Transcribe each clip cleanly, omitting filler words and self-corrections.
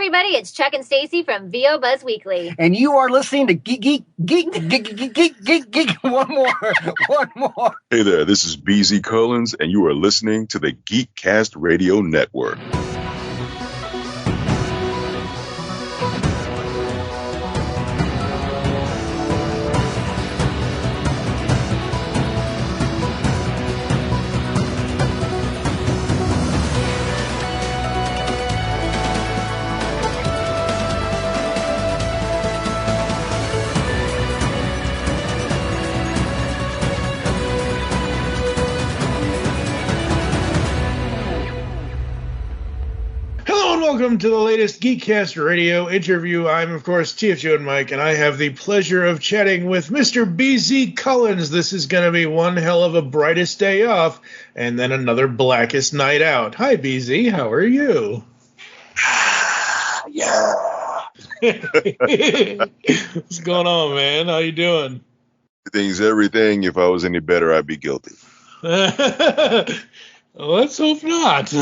everybody, it's Chuck and Stacy from VO Buzz Weekly. And you are listening to Geek. One more. Hey there, this is BZ Cullins, and you are listening to the Geekcast Radio Network. Welcome to the latest Geekcast Radio interview. I'm, of course, TFJ and Mike, and I have the pleasure of chatting with Mr. BZ Cullins. This is going to be one hell of a brightest day off, and then another blackest night out. Hi, BZ. How are you? Yeah. What's going on, man? How you doing? Everything's everything. If I was any better, I'd be guilty. Let's hope not.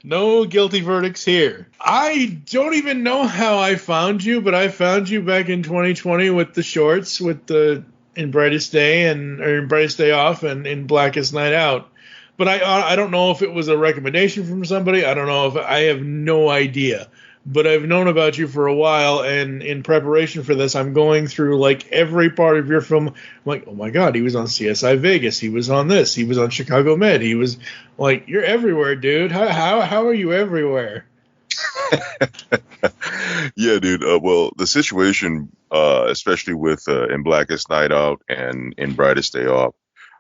No guilty verdicts here. I don't even know how I found you, but I found you back in 2020 with the shorts, with the in Brightest Day or in Brightest Day Off and in Blackest Night Out. But I don't know if it was a recommendation from somebody. I don't know if I have no idea. But I've known about you for a while, and in preparation for this, I'm going through like every part of your film. I'm like, oh my God, he was on CSI Vegas. He was on this. He was on Chicago Med. He was like, you're everywhere, dude. How are you everywhere? Yeah, dude. Well, the situation, especially with in Blackest Night Out and in Brightest Day Off,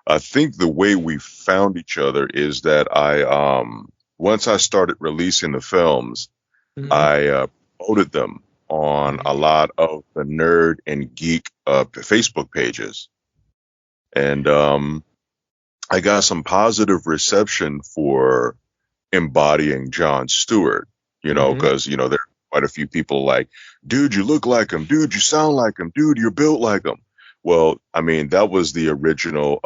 I think the way we found each other is that once I started releasing the films, I promoted them on a lot of the nerd and geek Facebook pages. And I got some positive reception for embodying Jon Stewart, because, there are quite a few people like, dude, you look like him. Dude, you sound like him. Dude, you're built like him. Well, I mean, that was the original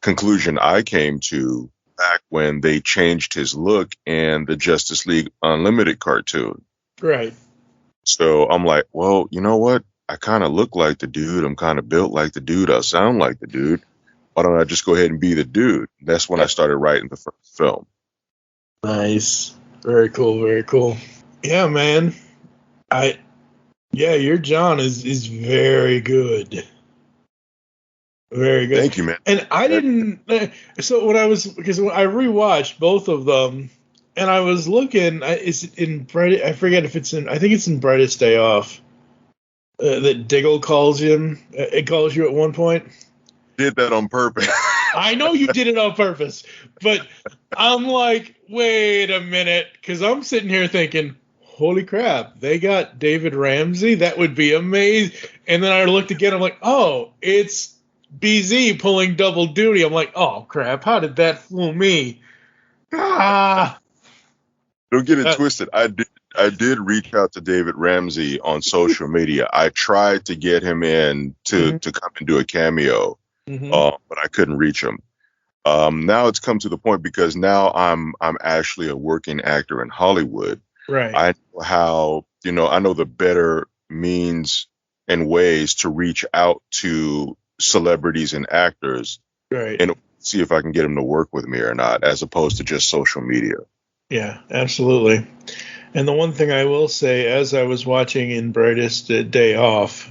conclusion I came to back when they changed his look in the Justice League Unlimited cartoon. Right. So I'm like, well, you know what? I kind of look like the dude. I'm kind of built like the dude. I sound like the dude. Why don't I just go ahead and be the dude? That's when I started writing the first film. Nice. Very cool. Very cool. Yeah, man. Your John is very good. Very good. Thank you, man. And I didn't. So when I rewatched both of them, and I was looking. It's in Bright. I forget if it's in. I think it's in Brightest Day Off. That Diggle calls him. It calls you at one point. Did that on purpose. I know you did it on purpose, but I'm like, wait a minute, because I'm sitting here thinking, holy crap, they got David Ramsey. That would be amazing. And then I looked again. I'm like, oh, it's BZ pulling double duty. I'm like, oh crap, how did that fool me? Don't get it twisted. I did reach out to David Ramsey on social media. I tried to get him in to come and do a cameo, but I couldn't reach him. Now it's come to the point because now I'm actually a working actor in Hollywood. Right. I know how, I know the better means and ways to reach out to celebrities and actors, right, and see if I can get them to work with me or not, as opposed to just social media. Yeah, absolutely. And the one thing I will say, as I was watching in Brightest Day Off,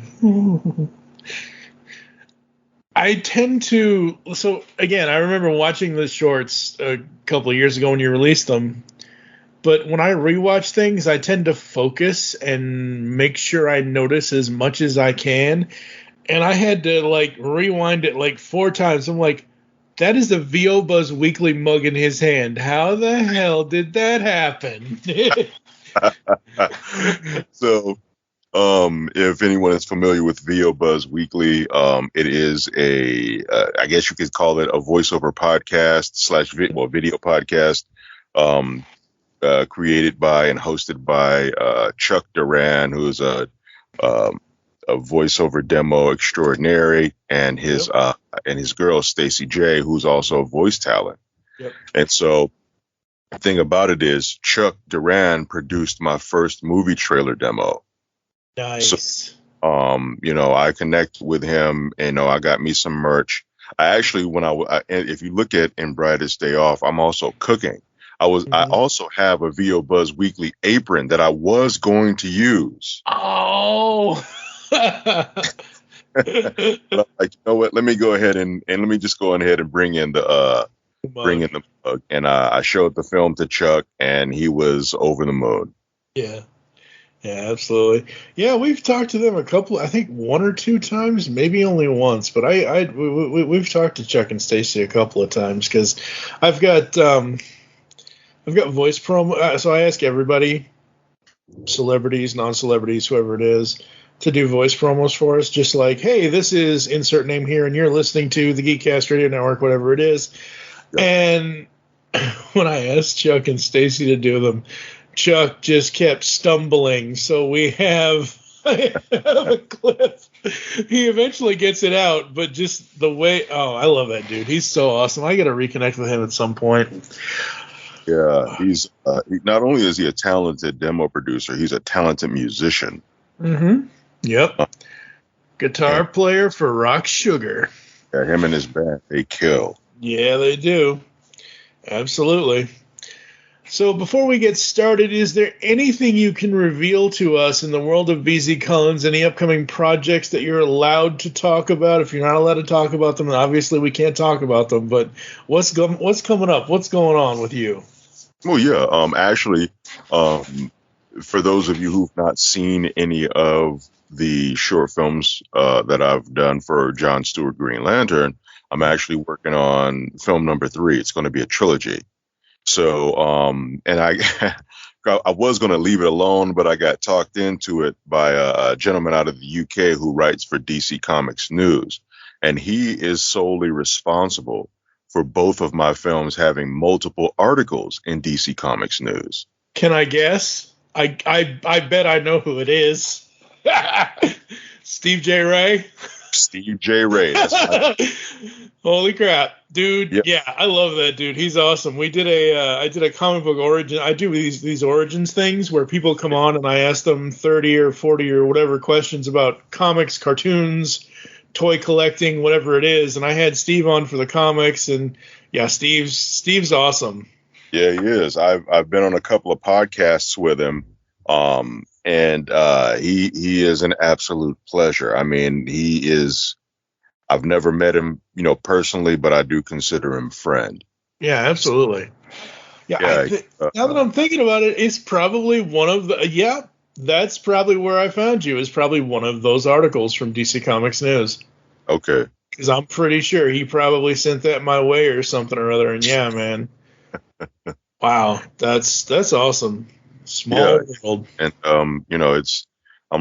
I tend to. So again, I remember watching the shorts a couple of years ago when you released them. But when I rewatch things, I tend to focus and make sure I notice as much as I can. And I had to rewind it 4 times. I'm like, that is the VO Buzz Weekly mug in his hand. How the hell did that happen? So, if anyone is familiar with VO Buzz Weekly, it is I guess you could call it a voiceover podcast / video podcast, created by and hosted by Chuck Duran, who's a voiceover demo extraordinary, and his girl Stacy J, who's also a voice talent. Yep. And so The thing about it is Chuck Duran produced my first movie trailer demo. Nice. So, I connected with him and, I got me some merch. I actually, if you look at In Brightest Day Off, I'm also cooking. I also have a VO Buzz Weekly apron that I was going to use. Oh. But I'm like, you know what? Let me go ahead and let me just go ahead and bring in the mug. And I showed the film to Chuck, and he was over the moon. Yeah. Yeah, absolutely. Yeah, we've talked to them I think one or two times, maybe only once, but we've talked to Chuck and Stacy a couple of times because I've got voice promo. So I ask everybody, celebrities, non-celebrities, whoever it is, to do voice promos for us. Just like, hey, this is insert name here, and you're listening to the Geekcast Radio Network, whatever it is. Yep. And when I asked Chuck and Stacy to do them, Chuck just kept stumbling. So I have a clip. He eventually gets it out, but just the way, I love that dude. He's so awesome. I got to reconnect with him at some point. Yeah, he's not only is he a talented demo producer, he's a talented musician. Mm-hmm. Yep. Guitar player for Rock Sugar. Yeah, him and his band, they kill. Yeah, they do. Absolutely. So before we get started, is there anything you can reveal to us in the world of BZ Cullins, any upcoming projects that you're allowed to talk about? If you're not allowed to talk about them, then obviously we can't talk about them, but what's coming up? What's going on with you? Well, yeah, actually, for those of you who've not seen any of the short films that I've done for Jon Stewart Green Lantern, I'm actually working on film number 3. It's going to be a trilogy. So, and I was going to leave it alone, but I got talked into it by a gentleman out of the UK who writes for DC Comics News. And he is solely responsible for both of my films having multiple articles in DC Comics News. Can I guess? I bet I know who it is. Steve J. Ray. Steve J. Ray. That's Holy crap, dude! Yep. Yeah, I love that dude. He's awesome. I did a comic book origin. I do these origins things where people come on and I ask them 30 or 40 or whatever questions about comics, cartoons, toy collecting, whatever it is. And I had Steve on for the comics, and yeah, Steve's awesome. Yeah, he is. I've been on a couple of podcasts with him. And he is an absolute pleasure. I mean, he is. I've never met him, personally, but I do consider him friend. Yeah, absolutely. Yeah. Now that I'm thinking about it, it's probably one of the. Yeah, that's probably where I found you. Is probably one of those articles from DC Comics News. Okay. Because I'm pretty sure he probably sent that my way or something or other. And yeah, man. Wow, that's awesome. Small world. And I'm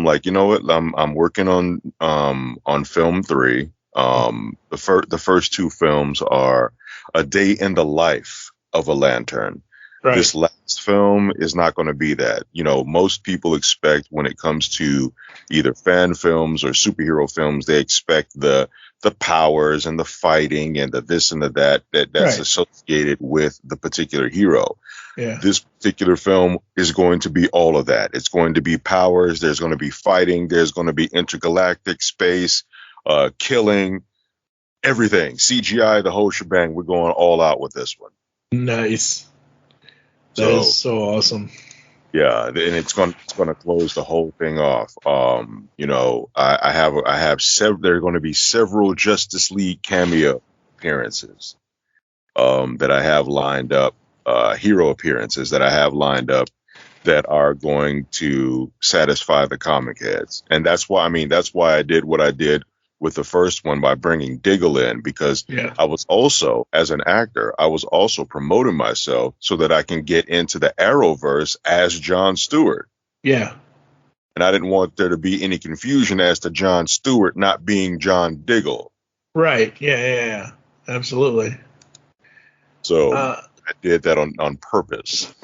like, you know what? I'm working on film 3. The first 2 films are A Day in the Life of a Lantern. Right. This last film is not going to be that. Most people expect when it comes to either fan films or superhero films, they expect the powers and the fighting and the this and the that's right. Associated with the particular hero. Yeah. This particular film is going to be all of that. It's going to be powers. There's going to be fighting. There's going to be intergalactic space, killing, everything. CGI, the whole shebang. We're going all out with this one. Nice. That is so awesome. Yeah, and it's going to close the whole thing off. I have several. There are going to be several Justice League cameo appearances that I have lined up. Hero appearances that I have lined up that are going to satisfy the comic heads. And that's why I did what I did with the first one by bringing Diggle in, because I was also, as an actor, I was also promoting myself so that I can get into the Arrowverse as Jon Stewart. Yeah. And I didn't want there to be any confusion as to Jon Stewart not being John Diggle. Right. Yeah. Absolutely. So I did that on purpose.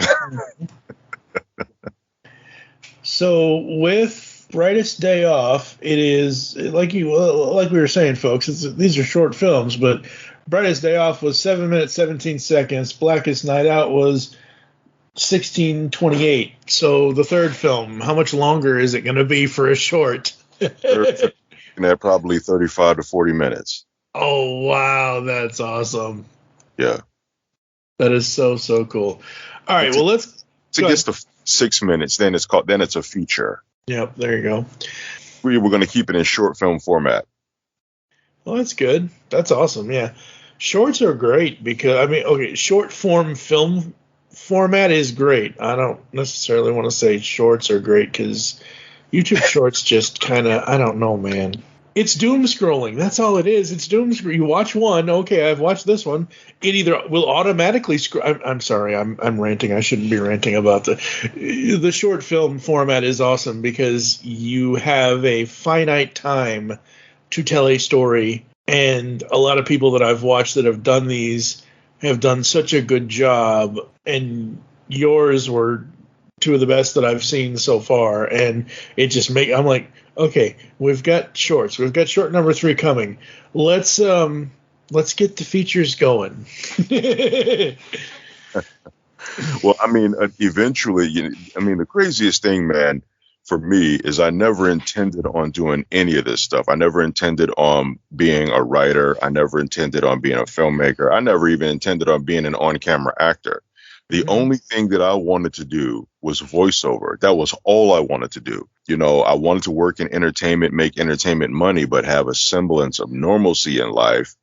So with Brightest Day Off, it is like we were saying, folks. These are short films, but Brightest Day Off was 7 minutes 17 seconds. Blackest Night Out was 16:28. So the third film, how much longer is it going to be for a short? Looking at probably 35 to 40 minutes. Oh, wow. That's awesome. Yeah. That is so, so cool. All right. Well, let's. It gets to 6 minutes. Then it's a feature. Yep. There you go. We're going to keep it in short film format. Well, that's good. That's awesome. Yeah. Shorts are great because, okay, short form film format is great. I don't necessarily want to say shorts are great because YouTube shorts just kind of, I don't know, man. It's doom scrolling. That's all it is. It's doom scrolling. You watch one. Okay, I've watched this one. It either will automatically scroll. I'm sorry. I'm ranting. I shouldn't be ranting about the short film format is awesome because you have a finite time to tell a story. And a lot of people that I've watched that have done these have done such a good job. And yours were two of the best that I've seen so far. And it just I'm like, okay, we've got shorts. We've got short number 3 coming. Let's get the features going. Well, eventually, the craziest thing, man, for me is I never intended on doing any of this stuff. I never intended on being a writer. I never intended on being a filmmaker. I never even intended on being an on-camera actor. The only thing that I wanted to do was voiceover. That was all I wanted to do. I wanted to work in entertainment, make entertainment money, but have a semblance of normalcy in life.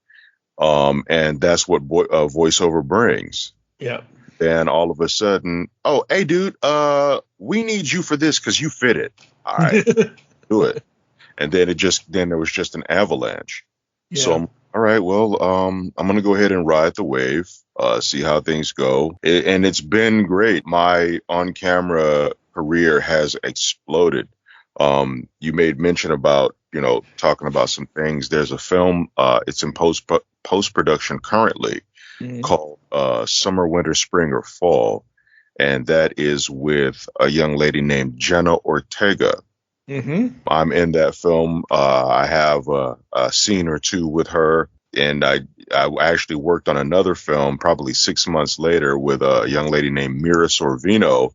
And that's what voiceover brings. Yeah. Then all of a sudden, oh, hey, dude, we need you for this because you fit it. All right, do it. And then there was just an avalanche. Yeah. So all right, well, I'm going to go ahead and ride the wave, see how things go. And it's been great. My on-camera career has exploded. You made mention about, talking about some things. There's a film, it's in post-production currently called Summer, Winter, Spring, or Fall. And that is with a young lady named Jenna Ortega. I'm in that film. I have a scene or two with her. And I actually worked on another film probably 6 months later with a young lady named Mira Sorvino.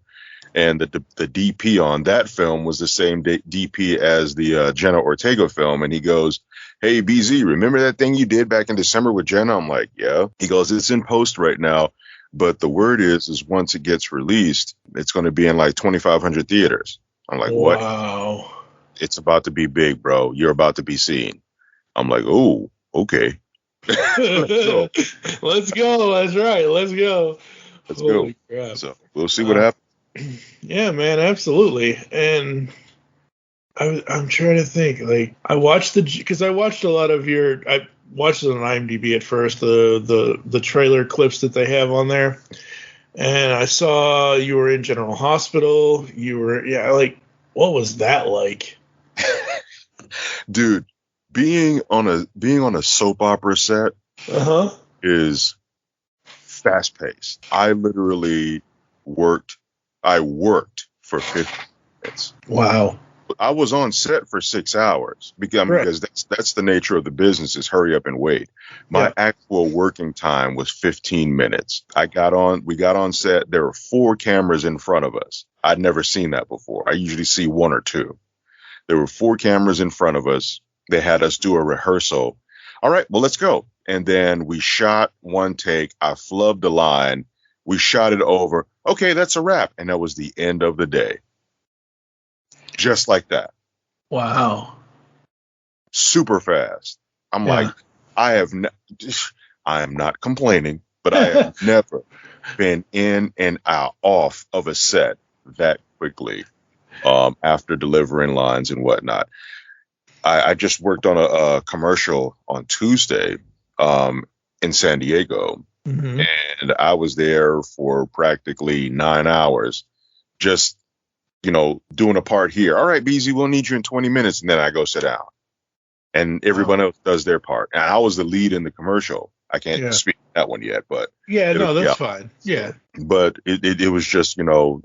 And the DP on that film was the same DP as the Jenna Ortega film. And he goes, hey, BZ, remember that thing you did back in December with Jenna? I'm like, yeah. He goes, it's in post right now. But the word is once it gets released, it's going to be in like 2,500 theaters. I'm like, what? Wow. It's about to be big, bro. You're about to be seen. I'm like, oh, okay. Let's go. That's right. Let's go. Let's Holy go. Crap. So we'll see what happens. Yeah, man, absolutely. And I'm trying to think. Like, I watched I watched a lot of I watched it on IMDb at first, the trailer clips that they have on there, and I saw you were in General Hospital. You were, what was that like? Dude, being on a soap opera set is fast paced. I literally worked for 50 minutes. Wow. I was on set for 6 hours because that's the nature of the business, is hurry up and wait. My actual working time was 15 minutes. We got on set. There were 4 cameras in front of us. I'd never seen that before. I usually see 1 or 2. There were 4 cameras in front of us. They had us do a rehearsal. All right, well, let's go. And then we shot 1 take. I flubbed the line. We shot it over. Okay, that's a wrap. And that was the end of the day. Just like that. Wow. Super fast. I'm like, I am not complaining, but I have never been in and out off of a set that quickly after delivering lines and whatnot. I just worked on a commercial on Tuesday in San Diego. And I was there for practically 9 hours, just, doing a part here. All right, BZ, we'll need you in 20 minutes. And then I go sit down. And everyone else does their part. And I was the lead in the commercial. I can't speak that one yet, but. Yeah, no, that's fine. Yeah. But it was just, a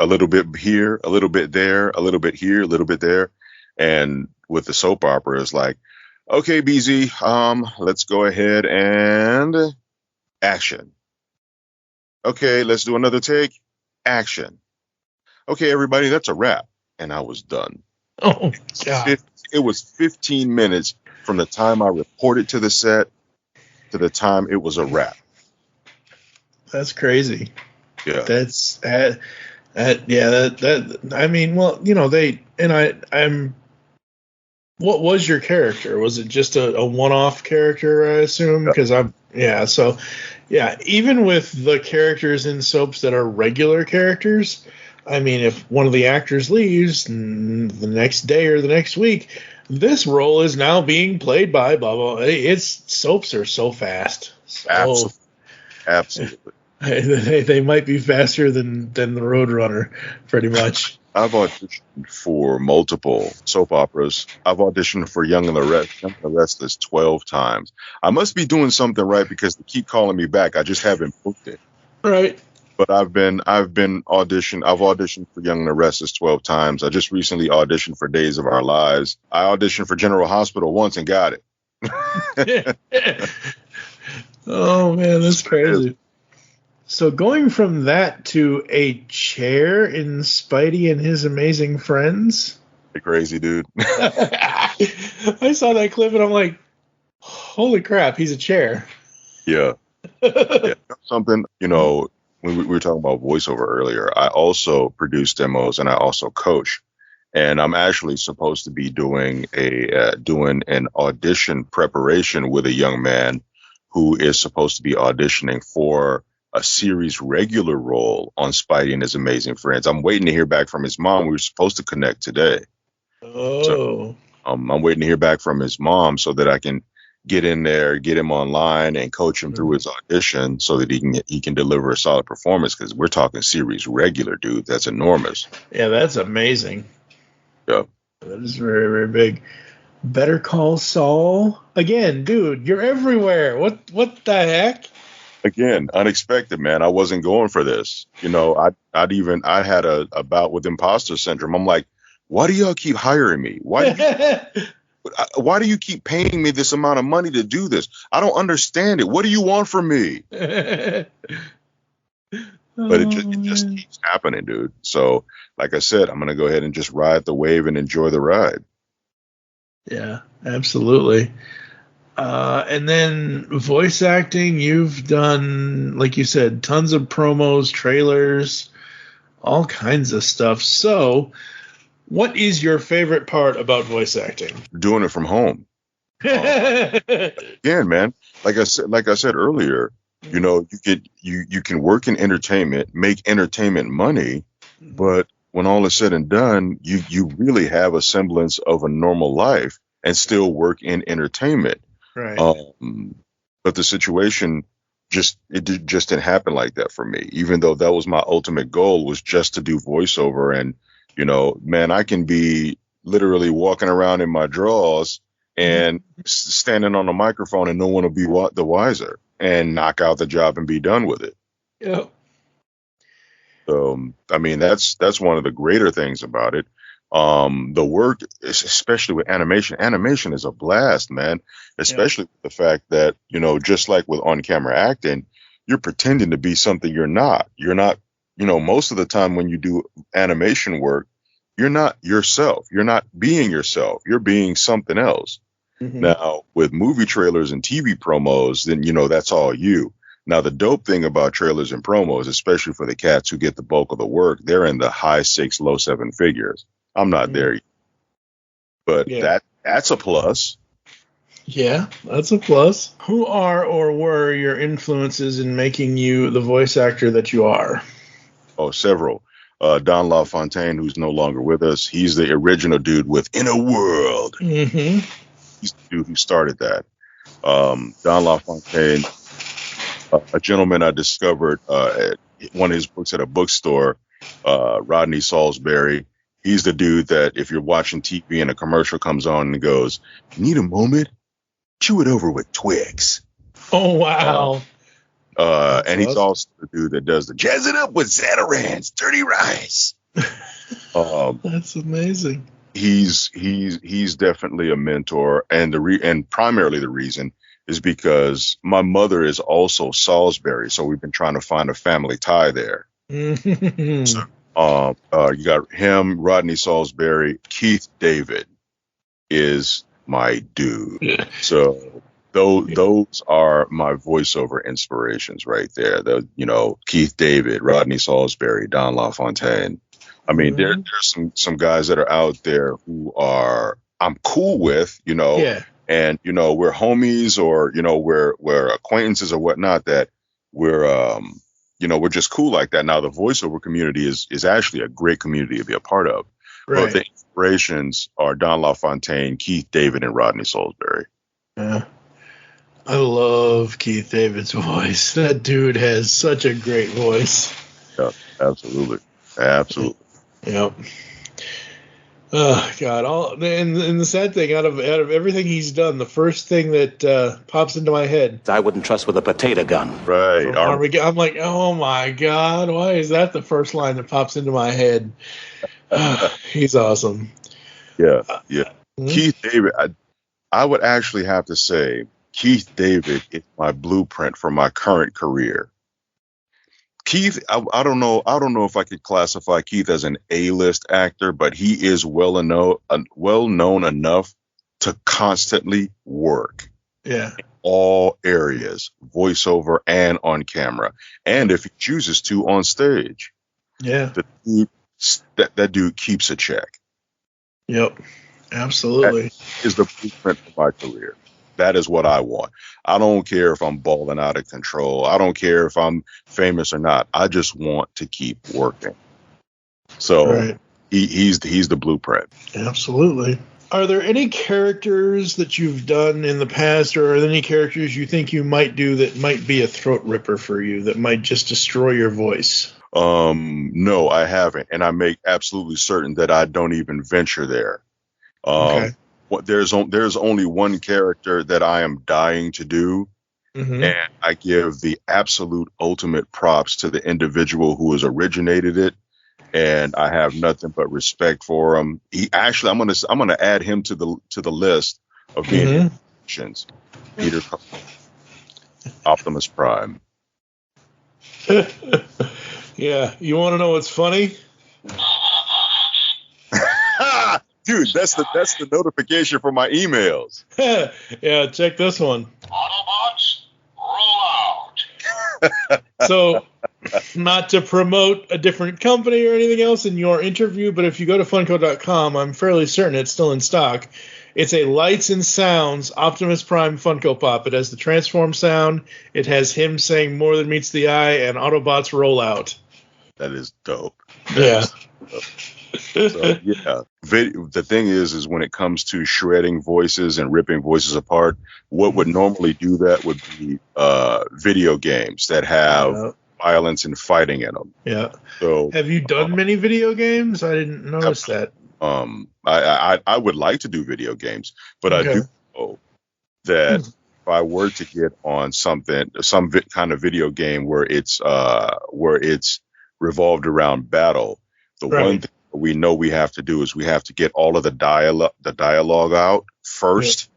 little bit here, a little bit there, a little bit here, a little bit there. And with the soap opera, it's like, okay, BZ, let's go ahead and action. Okay, let's do another take. action. Okay, everybody, that's a wrap. And I was done. Oh, God. It was 15 minutes from the time I reported to the set to the time it was a wrap. That's crazy. Yeah. That's I mean, well, what was your character? Was it just a one-off character, I assume? Because even with the characters in soaps that are regular characters, I mean, if one of the actors leaves the next day or the next week, this role is now being played by blah, blah. Soaps are so fast. Absolutely. They might be faster than the Roadrunner, pretty much. I've auditioned for multiple soap operas. I've auditioned for Young and the Restless 12 times. I must be doing something right because they keep calling me back. I just haven't booked it. Right. But I've auditioned for Young and the Restless 12 times. I just recently auditioned for Days of Our Lives. I auditioned for General Hospital once and got it. Oh man, that's crazy. So going from that to a chair in Spidey and His Amazing Friends. Crazy, dude. I saw that clip and I'm like, holy crap, he's a chair. Yeah. Something, when we were talking about voiceover earlier, I also produce demos and I also coach. And I'm actually supposed to be doing an audition preparation with a young man who is supposed to be auditioning for a series regular role on Spidey and His Amazing Friends. I'm waiting to hear back from his mom. We were supposed to connect today. Oh. So, I'm waiting to hear back from his mom so that I can get in there, get him online, and coach him through his audition so that he can deliver a solid performance. Because we're talking series regular, dude. That's enormous. Yeah, that's amazing. Yeah, that is very, very big. Better Call Saul again, dude. You're everywhere. What the heck? Again, unexpected, man. I wasn't going for this. I had a bout with imposter syndrome. I'm like, why do y'all keep hiring me? Why do you keep paying me this amount of money to do this? I don't understand it. What do you want from me? But it just keeps happening, dude. So, like I said, I'm going to go ahead and just ride the wave and enjoy the ride. Yeah, absolutely. And then voice acting, you've done, like you said, tons of promos, trailers, all kinds of stuff. So, what is your favorite part about voice acting? Doing it from home. Again, man, like I said earlier, you can work in entertainment, make entertainment money, but when all is said and done, you really have a semblance of a normal life and still work in entertainment. Right. But the situation just didn't happen like that for me, even though that was my ultimate goal, was just to do voiceover. And, man, I can be literally walking around in my drawers and standing on a microphone and no one will be the wiser and knock out the job and be done with it. Yep. So, I mean, that's one of the greater things about it. The work, especially with animation is a blast, man, especially with the fact that, just like with on-camera acting, you're pretending to be something you're not. Most of the time when you do animation work, you're not yourself. You're not being yourself. You're being something else. Mm-hmm. Now, with movie trailers and TV promos, then, that's all you. Now, the dope thing about trailers and promos, especially for the cats who get the bulk of the work, they're in the high 6, low 7 figures. I'm not there yet. But that's a plus. Yeah, that's a plus. Who are or were your influences in making you the voice actor that you are? Oh, several. Don LaFontaine, who's no longer with us, he's the original dude with In a World. Mm-hmm. He's the dude who started that. Don LaFontaine, a gentleman I discovered at one of his books at a bookstore, Rodney Salisbury. He's the dude that if you're watching TV and a commercial comes on and goes, "Need a moment? Chew it over with Twix." Oh, wow. And he's also the dude that does the jazz it up with Zatarain's Dirty Rice. That's amazing. He's definitely a mentor, and and primarily the reason is because my mother is also Salisbury, so we've been trying to find a family tie there. Mhm. You got him, Rodney Salisbury, Keith David is my dude. So those are my voiceover inspirations right there. Keith David, Rodney Salisbury, Don LaFontaine. I mean, there's some guys that are out there who are I'm cool with, Yeah. and we're homies, or we're acquaintances or whatnot, that we're just cool like that. Now the voiceover community is actually a great community to be a part of. But Right. the inspirations are Don LaFontaine, Keith David, and Rodney Salisbury. Yeah. I love Keith David's voice. That dude has such a great voice. Yeah, absolutely. Yep. Oh God! And the sad thing, out of everything he's done, the first thing that pops into my head, I wouldn't trust with a potato gun. Right. I'm like, oh my God! Why is that the first line that pops into my head? He's awesome. Yeah. Mhm. Keith David, I would actually have to say Keith David is my blueprint for my current career. Keith, I don't know if I could classify Keith as an A-list actor, but he is well known enough to constantly work Yeah. all areas, voiceover and on camera, and if he chooses to, on stage. Yeah. That dude keeps a check. Yep. Absolutely. That is the blueprint for my career. That is what I want. I don't care if I'm balling out of control. I don't care if I'm famous or not. I just want to keep working. So Right. he's the blueprint. Absolutely. Are there any characters that you've done in the past, or are there any characters you think you might do that might be a throat ripper for you, that might just destroy your voice? No, I haven't, and I make absolutely certain that I don't even venture there. Okay. There's only one character that I am dying to do, Mm-hmm. and I give the absolute ultimate props to the individual who has originated it, and I have nothing but respect for him. I'm gonna add him to the list of being options. Peter Optimus Prime. Yeah. You want to know what's funny? Dude, that's the notification for my emails. Yeah, check this one. Autobots, roll out. So, not to promote a different company or anything else in your interview, but if you go to Funko.com, I'm fairly certain it's still in stock. It's a Lights and Sounds Optimus Prime Funko Pop. It has the transform sound. It has him saying "More Than Meets the Eye" and Autobots roll out. That is dope. Yeah. So, yeah. The thing is when it comes to shredding voices and ripping voices apart, what would normally do that would be video games that have violence and fighting in them. Yeah. So, have you done many video games? I didn't notice that. I would like to do video games, but I do know that if I were to get on some kind of video game where it's revolved around battle, the one thing we know we have to do is we have to get all of the dialogue out first,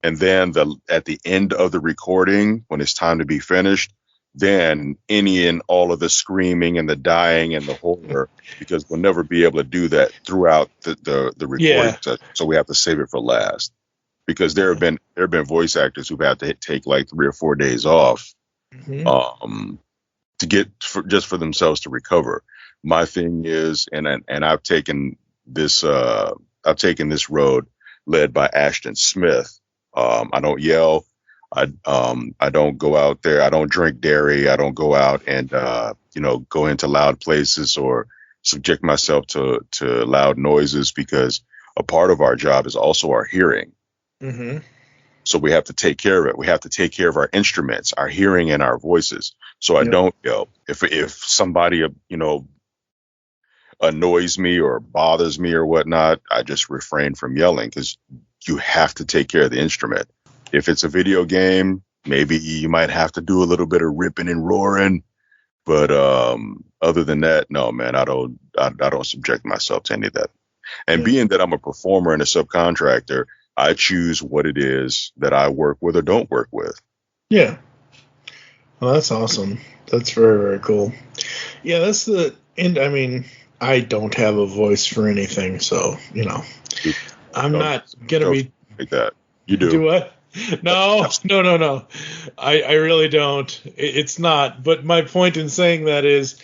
and then at the end of the recording, when it's time to be finished, then any and all of the screaming and the dying and the horror, because we'll never be able to do that throughout the recording session. So we have to save it for last, because there have been voice actors who've had to take like 3 or 4 days off to get just for themselves to recover. My thing is, and I've taken this road led by Ashton Smith. I don't yell. I don't go out there. I don't drink dairy. I don't go out and go into loud places or subject myself to loud noises, because a part of our job is also our hearing. Mm-hmm. So we have to take care of it. We have to take care of our instruments, our hearing, and our voices. So I don't yell. If somebody annoys me or bothers me or whatnot, I just refrain from yelling, because you have to take care of the instrument. If it's a video game, maybe you might have to do a little bit of ripping and roaring, but other than that, no, man, I don't subject myself to any of that. And being that I'm a performer and a subcontractor, I choose what it is that I work with or don't work with. Yeah. Well, that's awesome. That's very, very cool. Yeah, that's the and I mean, I don't have a voice for anything, so I'm Don't, not gonna don't be like that. You do do. what? No, no. I really don't. It's not. But my point in saying that is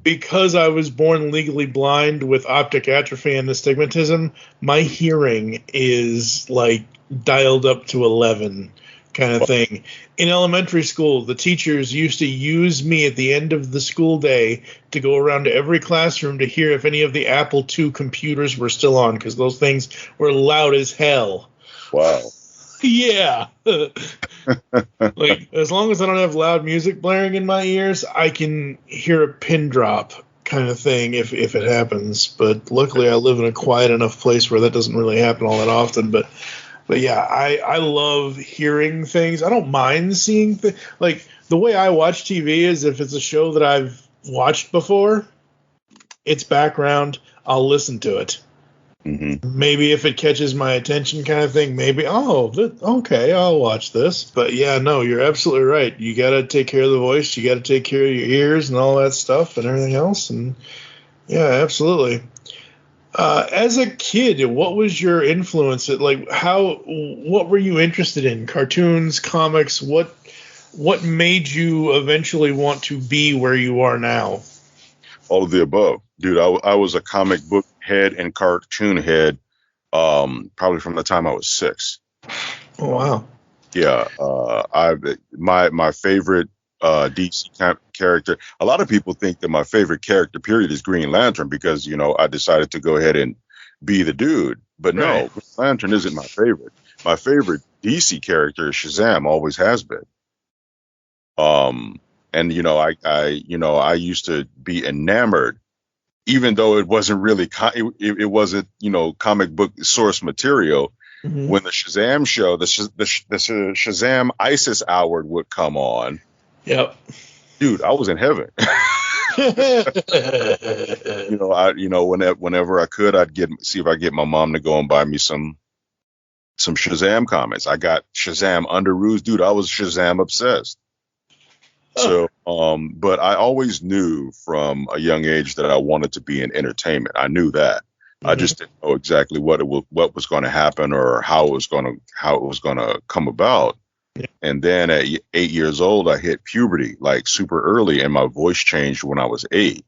because I was born legally blind with optic atrophy and astigmatism, my hearing is like dialed up to 11 kind of thing. In elementary school, the teachers used to use me at the end of the school day to go around to every classroom to hear if any of the Apple II computers were still on, because those things were loud as hell. Wow. Yeah. Like, as long as I don't have loud music blaring in my ears, I can hear a pin drop kind of thing if it happens. But luckily, I live in a quiet enough place where that doesn't really happen all that often. But yeah, I love hearing things. I don't mind seeing things. Like, the way I watch TV is if it's a show that I've watched before, it's background, I'll listen to it. Mm-hmm. Maybe if it catches my attention kind of thing, maybe, okay, I'll watch this. But yeah, no, you're absolutely right. You got to take care of the voice. You got to take care of your ears and all that stuff and everything else. And yeah, absolutely. As a kid, what was your influence? What were you interested in? Cartoons, comics? What made you eventually want to be where you are now? All of the above, dude. I was a comic book head and cartoon head, probably from the time I was 6. Oh wow! Yeah, my favorite DC character. A lot of people think that my favorite character, period, is Green Lantern because I decided to go ahead and be the dude. But no, Right. Green Lantern isn't my favorite. My favorite DC character is Shazam. Always has been. And I used to be enamored, even though it wasn't really it wasn't comic book source material. Mm-hmm. When the Shazam show, the Shazam ISIS hour would come on. Yep. Dude, I was in heaven. Whenever I could, I'd see if I get my mom to go and buy me some Shazam comics. I got Shazam Underoos, dude. I was Shazam obsessed. So, but I always knew from a young age that I wanted to be in entertainment. I knew that. Mm-hmm. I just didn't know exactly what was going to happen or how it was going to come about. Yeah. And then at 8 years old, I hit puberty like super early, and my voice changed when I was 8.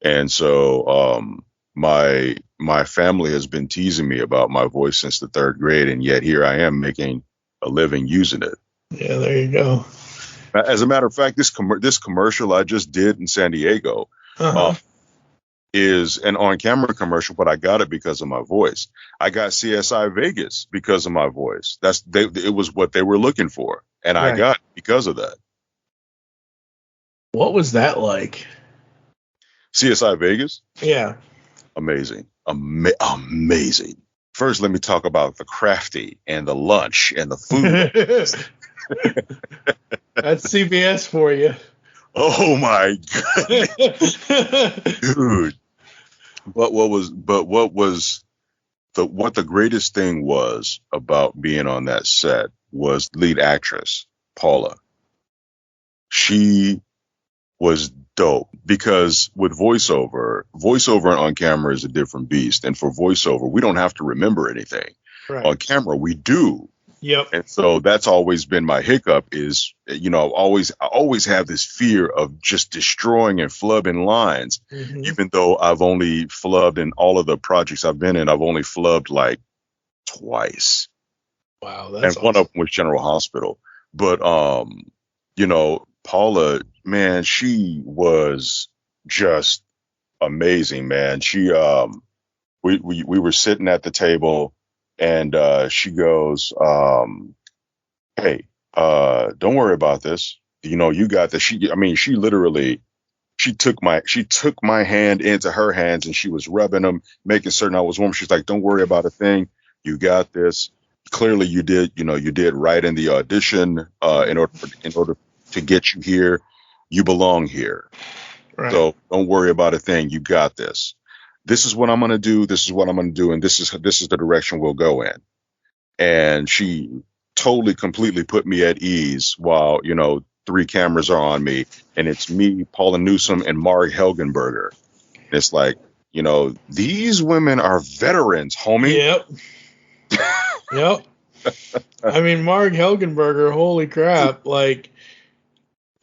And so, my family has been teasing me about my voice since the 3rd grade, and yet here I am making a living using it. Yeah, there you go. As a matter of fact, this commercial I just did in San Diego is an on-camera commercial, but I got it because of my voice. I got CSI Vegas because of my voice. It was what they were looking for, and right. I got it because of that. What was that like? CSI Vegas? Yeah. Amazing. Amazing. First, let me talk about the crafty and the lunch and the food. That's CBS for you. Oh my god, dude! What the greatest thing was about being on that set was lead actress Paula. She was dope because with voiceover and on camera is a different beast, and for voiceover we don't have to remember anything. Right. On camera we do. Yep. And so that's always been my hiccup is, I always have this fear of just destroying and flubbing lines, even though I've only flubbed in all of the projects I've been in. I've only flubbed like twice. Wow. That's one of them was General Hospital. But, Paula, man, she was just amazing, man. She, we were sitting at the table. And she goes, hey, don't worry about this. You got this. She took my hand into her hands and she was rubbing them, making certain I was warm. She's like, don't worry about a thing. You got this. Clearly you did right in the audition, in order to get you here. You belong here. Right. So don't worry about a thing. You got this. This is what I'm going to do. This is what I'm going to do. And this is the direction we'll go in. And she totally, completely put me at ease while, three cameras are on me, and it's me, Paula Newsome, and Marg Helgenberger. And it's like, these women are veterans, homie. Yep. Yep. I mean, Marg Helgenberger, holy crap. Like,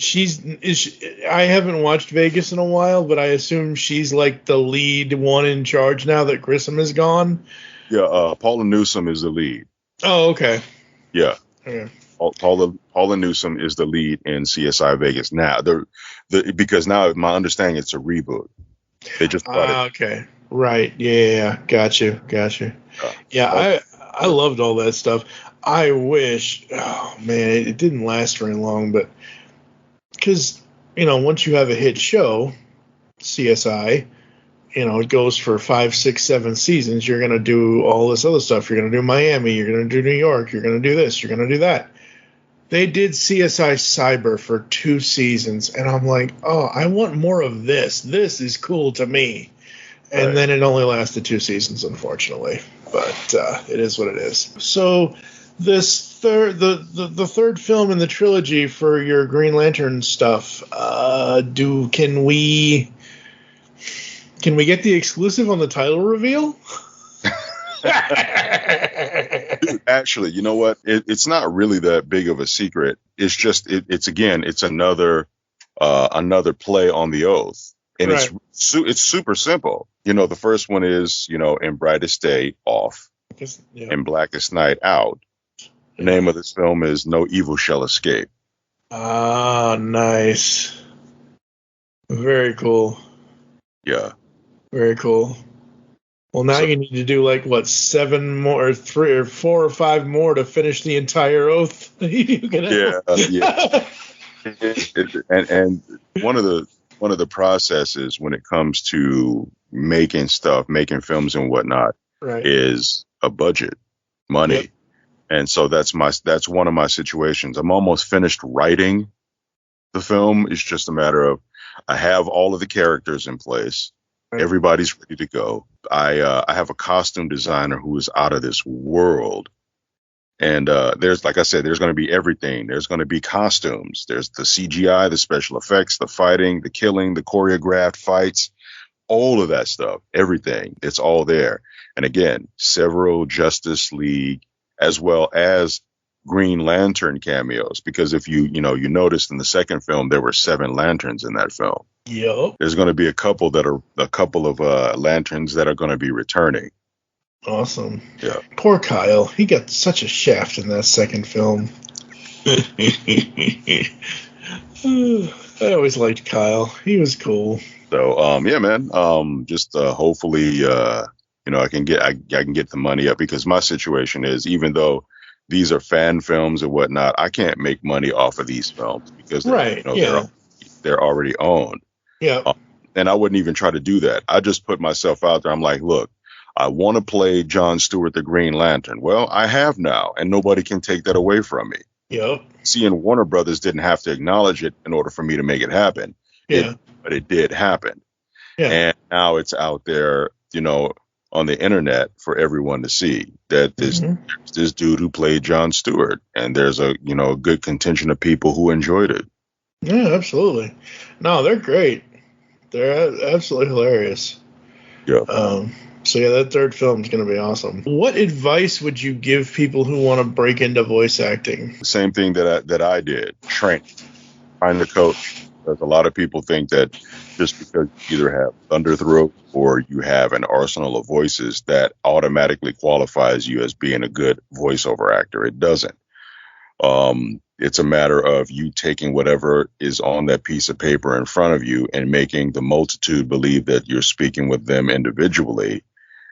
I haven't watched Vegas in a while, but I assume she's like the lead one in charge now that Grissom is gone. Yeah, Paula Newsome is the lead. Oh, okay. Yeah. Okay. Paula Newsome is the lead in CSI Vegas now. Because now my understanding it's a reboot. They just bought it. Okay. Right. Yeah. Got you. Yeah, I loved all that stuff. I wish, oh man, it didn't last very long, but because, once you have a hit show, CSI, it goes for 5, 6, 7 seasons. You're going to do all this other stuff. You're going to do Miami. You're going to do New York. You're going to do this. You're going to do that. They did CSI Cyber for 2 seasons, and I'm like, oh, I want more of this. This is cool to me. And then it only lasted 2 seasons, unfortunately. But it is what it is. So this the third film in the trilogy for your Green Lantern stuff, can we get the exclusive on the title reveal? Actually, you know what? It's not really that big of a secret. It's just it's another play on the oath, and right. it's super simple. The first one is In Brightest Day off, In Blackest Night out. The name of this film is No Evil Shall Escape. Ah, nice. Very cool. Yeah. Very cool. Well, now you need to do 7 more, or 3 or 4 or 5 more to finish the entire oath. Yeah. And one of the processes when it comes to making films and whatnot, right, is a budget, money. Yep. And so that's one of my situations. I'm almost finished writing the film. It's just a matter of I have all of the characters in place. Everybody's ready to go. I have a costume designer who is out of this world. And there's, like I said, there's going to be everything. There's going to be costumes. There's the CGI, the special effects, the fighting, the killing, the choreographed fights, all of that stuff, everything. It's all there. And again, several Justice League as well as Green Lantern cameos, because if you noticed in the second film, there were 7 lanterns in that film. Yep. There's going to be a couple of lanterns that are going to be returning. Awesome. Yeah. Poor Kyle. He got such a shaft in that second film. I always liked Kyle. He was cool. So, yeah, man. Just hopefully, I can get the money up, because my situation is, even though these are fan films and whatnot, I can't make money off of these films because they're already owned. Yeah. And I wouldn't even try to do that. I just put myself out there. I'm like, look, I want to play John Stewart, the Green Lantern. Well, I have now, and nobody can take that away from me. Yep. And Warner Brothers didn't have to acknowledge it in order for me to make it happen. Yeah. But it did happen. Yeah. And now it's out there, on the internet for everyone to see that there's this dude who played John Stewart, and there's a good contingent of people who enjoyed it. Yeah, absolutely. No, they're great. They're absolutely hilarious. Yeah. So yeah, that third film is going to be awesome. What advice would you give people who want to break into voice acting? The same thing that I did. Train. Find a coach. Because a lot of people think that just because you either have thunder throat or you have an arsenal of voices, that automatically qualifies you as being a good voiceover actor. It doesn't. It's a matter of you taking whatever is on that piece of paper in front of you and making the multitude believe that you're speaking with them individually.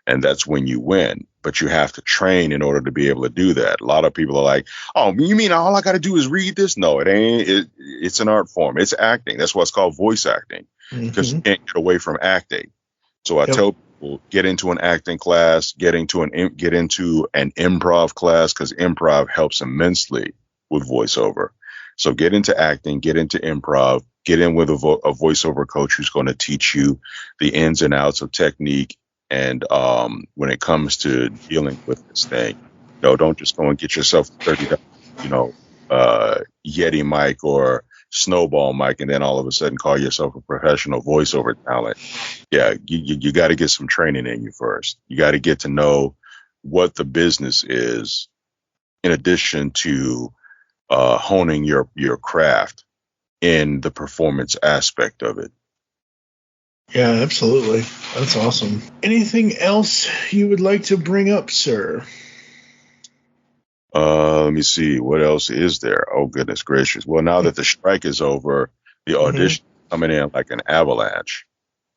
And that's when you win. But you have to train in order to be able to do that. A lot of people are like, oh, you mean all I got to do is read this? No, it ain't. It's an art form. It's acting. That's why it's called voice acting, because you can't get away from acting. So I tell people, get into an acting class, get into an improv class, because improv helps immensely with voiceover. So get into acting, get into improv, get in with a voiceover coach who's going to teach you the ins and outs of technique. And when it comes to dealing with this thing, don't just go and get yourself a $30 Yeti mic or snowball mic, and then all of a sudden call yourself a professional voiceover talent. Yeah, you got to get some training in you first. You got to get to know what the business is, in addition to honing your craft in the performance aspect of it. Yeah, absolutely. That's awesome. Anything else you would like to bring up, sir? Let me see. What else is there? Oh, goodness gracious. Well, now that the strike is over, the audition coming in like an avalanche.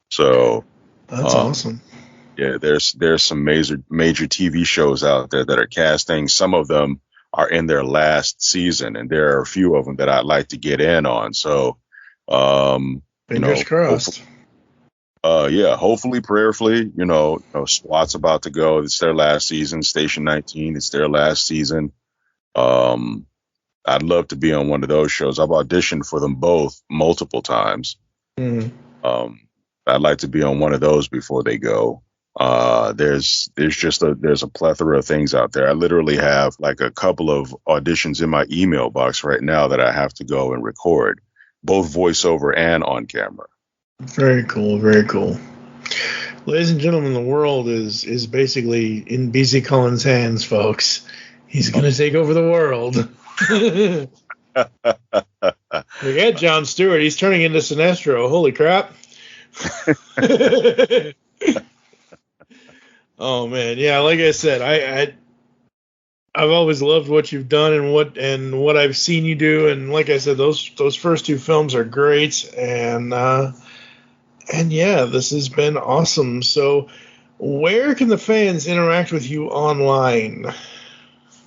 So that's awesome. Yeah, there's some major TV shows out there that are casting. Some of them are in their last season, and there are a few of them that I'd like to get in on. So, fingers crossed. Hopefully, prayerfully, SWAT's about to go. It's their last season. Station 19, it's their last season. I'd love to be on one of those shows. I've auditioned for them both multiple times. I'd like to be on one of those before they go. There's a plethora of things out there. I literally have like a couple of auditions in my email box right now that I have to go and record, both voiceover and on camera. Very cool. Very cool. Ladies and gentlemen, the world is basically in BZ Cullins' hands, folks. He's going to take over the world. Forget Jon Stewart. He's turning into Sinestro. Holy crap. Oh, man. Yeah, like I said, I've always loved what you've done and what I've seen you do. And like I said, those first two films are great. And yeah, this has been awesome. So where can the fans interact with you online?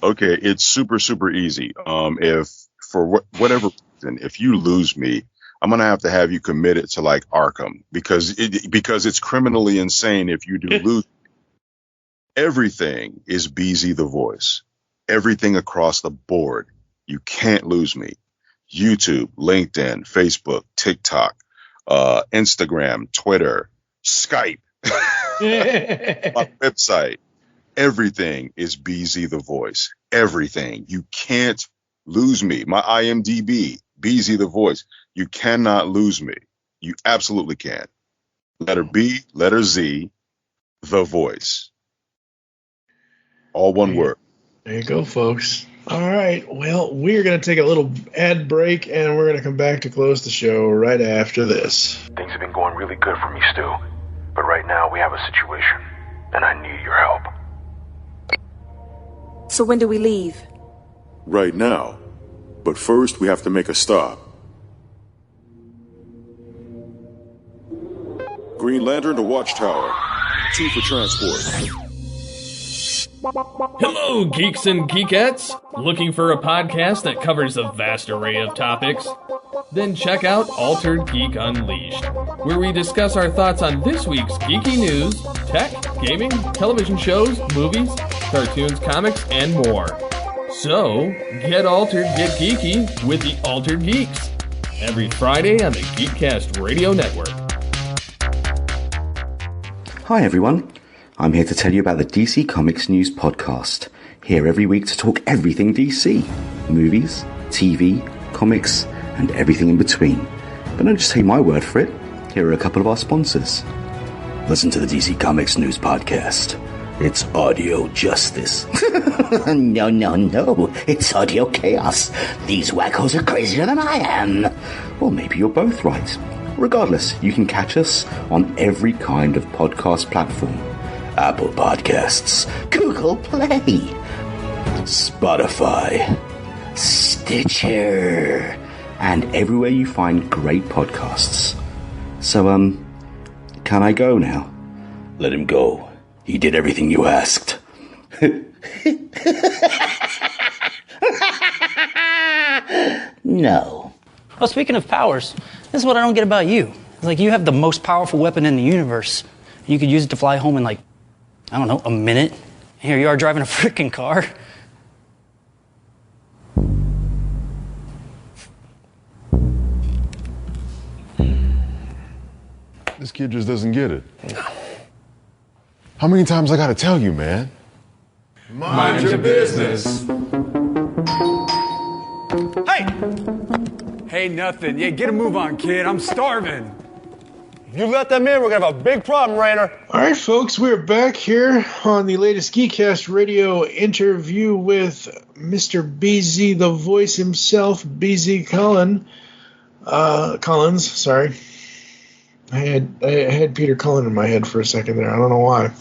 Okay, it's super, super easy. If for whatever reason, if you lose me, I'm going to have you committed to like Arkham because it's criminally insane if you do lose. Everything is BZ the Voice. Everything across the board. You can't lose me. YouTube, LinkedIn, Facebook, TikTok, Instagram, Twitter, Skype, my website. Everything is BZ the Voice. Everything. You can't lose me. My IMDb, BZ the Voice. You cannot lose me. You absolutely can't. Letter B, letter Z, the Voice. All one word. There you go, folks. All right. Well, we're going to take a little ad break, and we're going to come back to close the show right after this. Things have been going really good for me, Stu. But right now, we have a situation, and I need your help. So when do we leave? Right now. But first, we have to make a stop. Green Lantern to Watchtower. 2 for transport. Hello, geeks and geekettes! Looking for a podcast that covers a vast array of topics? Then check out Altered Geek Unleashed, where we discuss our thoughts on this week's geeky news, tech, gaming, television shows, movies, cartoons, comics, and more. So, get altered, get geeky with the Altered Geeks. Every Friday on the Geekcast Radio Network. Hi everyone. I'm here to tell you about the DC Comics News Podcast. Here every week to talk everything DC. Movies, TV, comics, and everything in between. But don't just take my word for it. Here are a couple of our sponsors. Listen to the DC Comics News Podcast. It's audio justice. No. It's audio chaos. These wackos are crazier than I am. Well, maybe you're both right. Regardless, you can catch us on every kind of podcast platform. Apple Podcasts, Google Play, Spotify, Stitcher, and everywhere you find great podcasts. So, can I go now? Let him go. He did everything you asked. No. Well, speaking of powers, this is what I don't get about you. It's like you have the most powerful weapon in the universe. You could use it to fly home in like, I don't know, a minute. Here you are driving a freaking car. This kid just doesn't get it. No. How many times I gotta tell you, man? Mind your business. ain't nothing. Yeah, get a move on, kid. I'm starving. If you let them in, we're going to have a big problem, Rainer. All right, folks, we're back here on the latest Geekcast radio interview with Mr. BZ, the voice himself, BZ Cullins, sorry. I had Peter Cullen in my head for a second there. I don't know why.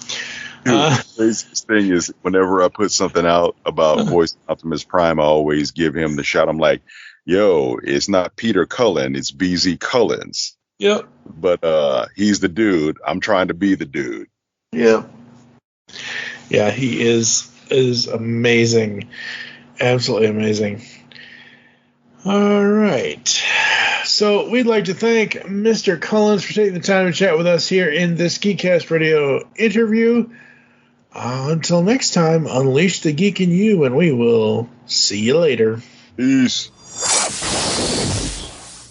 The craziest thing is whenever I put something out about voice Optimus Prime, I always give him the shout. I'm like, yo, it's not Peter Cullen, it's BZ Cullins. Yep. But he's the dude. I'm trying to be the dude. Yeah. Yeah, he is amazing. Absolutely amazing. All right. So we'd like to thank Mr. Cullins for taking the time to chat with us here in this Geekcast radio interview. Until next time, unleash the geek in you, and we will see you later. Peace.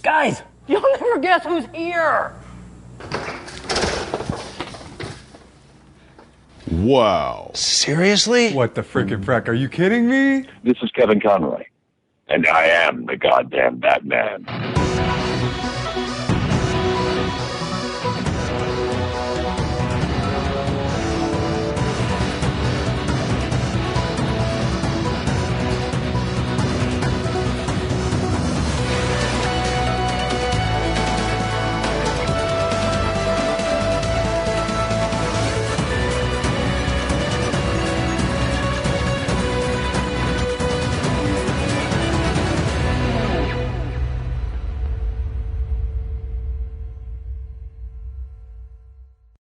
Guys, you'll never guess who's here. Wow. Seriously? What the frickin' frack? Are you kidding me? This is Kevin Conroy, and I am the goddamn Batman.